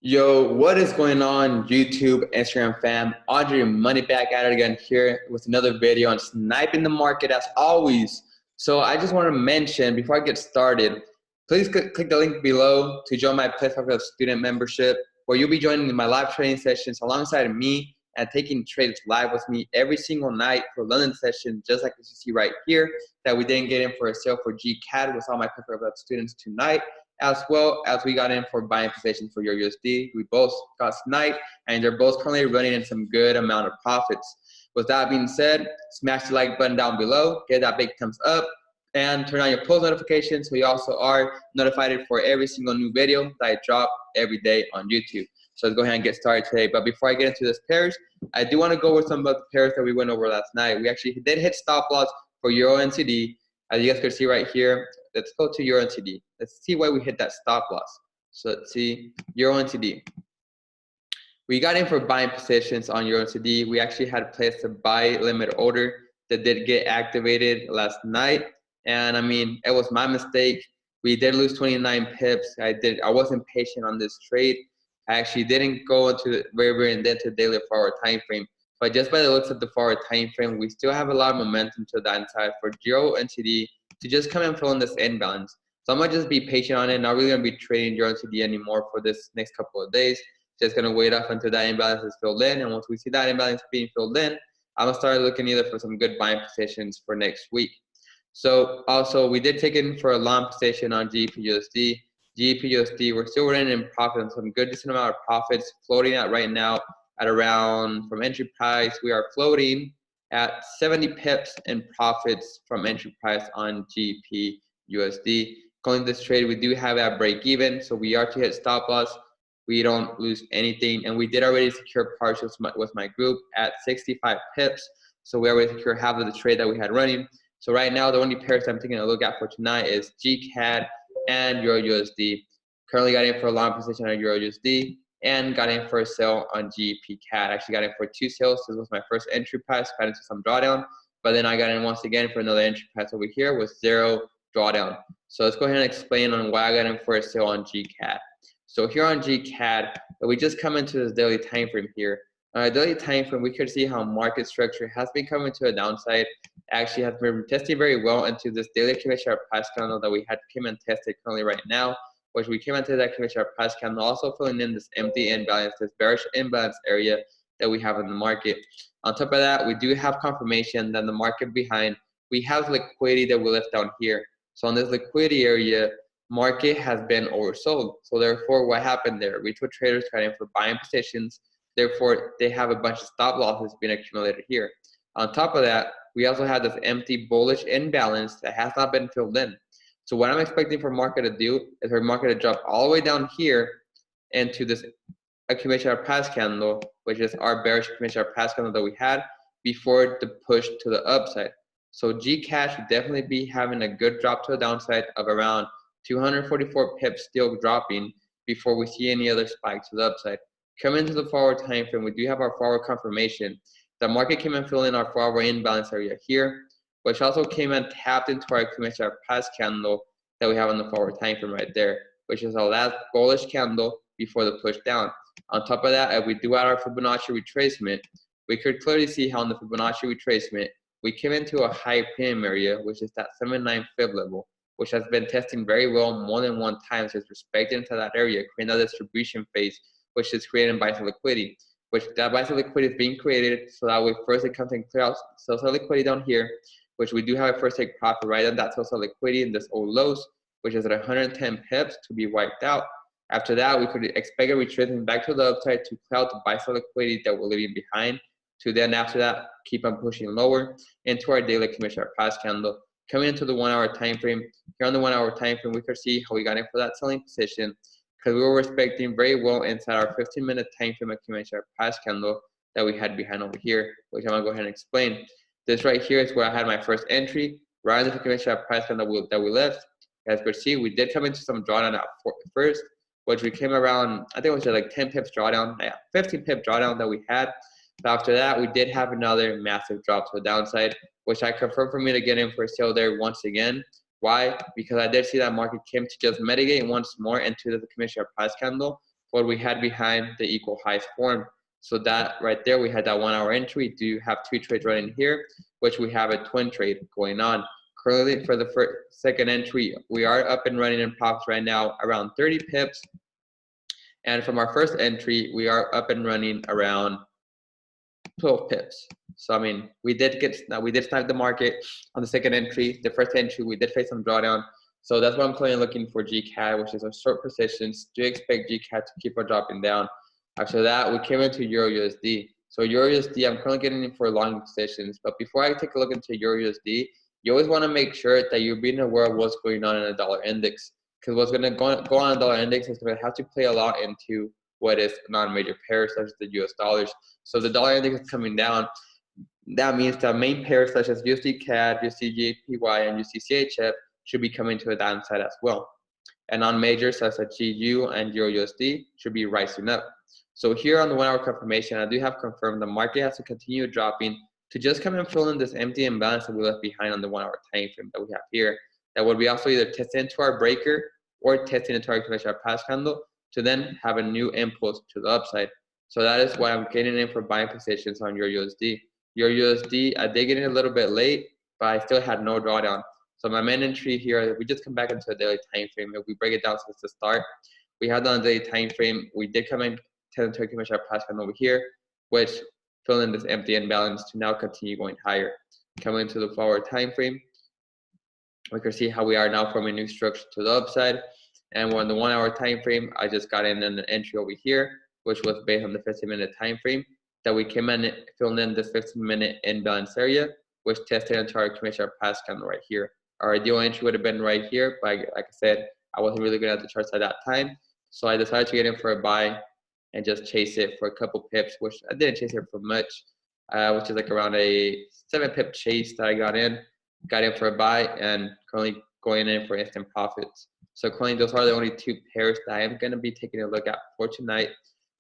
Yo, what is going on, YouTube, Instagram fam? Andre Money back at it again here with another video on sniping the market as always. So I just want to mention before I get started, please click the link below to join my PRERECORDED student membership, where you'll be joining my live training sessions alongside me and taking trades live with me every single night for London session, just like you see right here that we didn't get in for a sale for GCAD with all my PRERECORDED students tonight, as well as we got in for buying positions for your USD. We both got sniped, and they're both currently running in some good amount of profits. With that being said, smash the like button down below, get that big thumbs up, and turn on your post notifications so you also are notified for every single new video that I drop every day on YouTube. So let's go ahead and get started today. But before I get into this pairs, I do want to go over some of the pairs that we went over last night. We actually did hit stop loss for Euro NCD. As you guys can see right here, let's go to Euro NCD. Let's see why we hit that stop loss. So let's see Euro NCD. We got in for buying positions on Euro NCD. We actually had placed a buy limit order that did get activated last night. And I mean, it was my mistake. We did lose 29 pips. I wasn't patient on this trade. I actually didn't go into the very into daily forward time frame. But just by the looks of the forward time frame, we still have a lot of momentum to that side for Euro NCD to just come and fill in this imbalance. So I'm gonna just be patient on it. Not really gonna be trading Euro NCD anymore for this next couple of days. Just gonna wait up until that imbalance is filled in. And once we see that imbalance being filled in, I'm gonna start looking either for some good buying positions for next week. So also we did take in for a long position on GBP/USD. GBP/USD, we're still running in profit and some good decent amount of profits floating at right now at around, from entry price, we are floating at 70 pips in profits from entry price on GBP/USD. Calling this trade, we do have at break even, so we are to hit stop loss. We don't lose anything, and we did already secure partials with my group at 65 pips. So we already secured half of the trade that we had running. So right now, the only pairs I'm taking a look at for tonight is GCAD and Euro USD. Currently got in for a long position on Euro USD and got in for a sale on GBP CAD. Actually got in for 2 sales. This was my first entry price. Got into some drawdown, but then I got in once again for another entry price over here with 0 drawdown. So let's go ahead and explain on why I got in for a sale on GCAD. So here on GCAD, we just come into this daily time frame here. On a daily time frame, we could see how market structure has been coming to a downside. Actually has been testing very well into this daily accumulation price candle that we had came and tested currently right now, which we came into that accumulation price candle, also filling in this empty imbalance, this bearish imbalance area that we have in the market. On top of that, we do have confirmation that the market behind, we have liquidity that we left down here. So on this liquidity area, market has been oversold. So therefore, what happened there? Retail traders got in for buying positions. Therefore, they have a bunch of stop losses being accumulated here. On top of that, we also have this empty bullish imbalance that has not been filled in. So what I'm expecting for market to do is for market to drop all the way down here into this accumulation price candle, which is our bearish accumulation price candle that we had before the push to the upside. So GCAD should definitely be having a good drop to the downside of around 244 pips still dropping before we see any other spike to the upside. Coming into the forward time frame, we do have our forward confirmation. The market came and filled in our forward imbalance area here, which also came and tapped into our accumulation price candle that we have on the forward time frame right there, which is our last bullish candle before the push down. On top of that, if we do add our Fibonacci retracement, we could clearly see how on the Fibonacci retracement, we came into a high premium area, which is that 79 fib level, which has been testing very well more than one time, so it's respected into that area, creating a distribution phase, which is creating buy side liquidity, which that buy side liquidity is being created so that way first it comes and clear out sell side liquidity down here, which we do have a first take profit right on that sell side liquidity in this old lows, which is at 110 pips to be wiped out. After that, we could expect a retracement back to the upside to clear out the buy side liquidity that we're leaving behind, to then after that keep on pushing lower into our daily accumulation price candle. Coming into the 1 hour time frame, here on the 1 hour time frame, we could see how we got in for that selling position because we were respecting very well inside our 15-minute time frame accumulation price candle that we had behind over here, which I'm gonna go ahead and explain. This right here is where I had my first entry, right on the accumulation price candle that we left. As you can see, we did come into some drawdown at first, which we came around, I think it was just like 10 pips drawdown, 15 pip drawdown that we had. So after that, we did have another massive drop to the downside, which I confirmed for me to get in for a sale there once again. Why? Because I did see that market came to just mitigate once more into the commission price candle, what we had behind the equal highs form. So that right there, we had that 1 hour entry. We do have 2 trades running here, which we have a twin trade going on. Currently, for the second entry, we are up and running in profits right now around 30 pips. And from our first entry, we are up and running around 12 pips. So I mean, we did snipe the market on the second entry. The first entry, we did face some drawdown. So that's why I'm currently looking for GCAD, which is a short positions. Do expect GCAD to keep on dropping down. After that, we came into Euro USD. So Euro USD, I'm currently getting in for long positions. But before I take a look into Euro USD, you always want to make sure that you're being aware of what's going on in a dollar index. Because what's going to go on a dollar index is going to have to play a lot into what is non-major pairs such as the US dollars. So the dollar index is coming down. That means that main pairs such as USD CAD, USD JPY, and USD CHF should be coming to a downside as well. And non-majors such as GU and Euro USD should be rising up. So here on the 1 hour confirmation, I do have confirmed the market has to continue dropping to just come and fill in this empty imbalance that we left behind on the 1 hour time frame that we have here. That would be also either testing into our breaker or testing into our conventional pass candle to then have a new impulse to the upside. So that is why I'm getting in for buying positions on your USD. Your USD, I did get in a little bit late, but I still had no drawdown. So my main entry here, we just come back into a daily time frame. If we break it down since the start, we had on a daily time frame. We did come in to the conventional pass candle over here, which fill in this empty imbalance to now continue going higher. Coming into the forward time frame, we can see how we are now forming a new structure to the upside. And we're on the 1 hour time frame. I just got in an entry over here, which was based on the 15-minute time frame that we came in, filling in this 15-minute imbalance area, which tested into our conventional pass candle right here. Our ideal entry would have been right here, but like I said, I wasn't really good at the charts at that time. So I decided to get in for a buy and just chase it for a couple pips, which I didn't chase it for much, which is like around a 7-pip chase that I got in for a buy, and currently going in for instant profits. So currently those are the only 2 pairs that I am going to be taking a look at for tonight,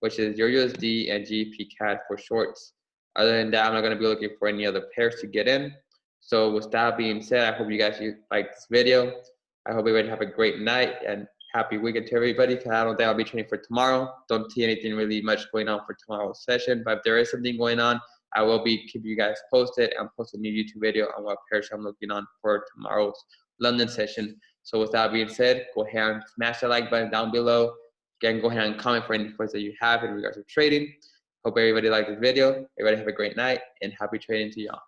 which is your USD and GBP CAD for shorts. Other than that, I'm not going to be looking for any other pairs to get in. So with that being said, I hope you guys like this video. I hope everybody have a great night and happy weekend to everybody. I don't think I'll be training for tomorrow. Don't see anything really much going on for tomorrow's session, but if there is something going on, I will be keeping you guys posted and post a new YouTube video on what pairs I'm looking on for tomorrow's London session. So with that being said, go ahead and smash the like button down below. Again, go ahead and comment for any points that you have in regards to trading. Hope everybody liked this video. Everybody have a great night and happy trading to y'all.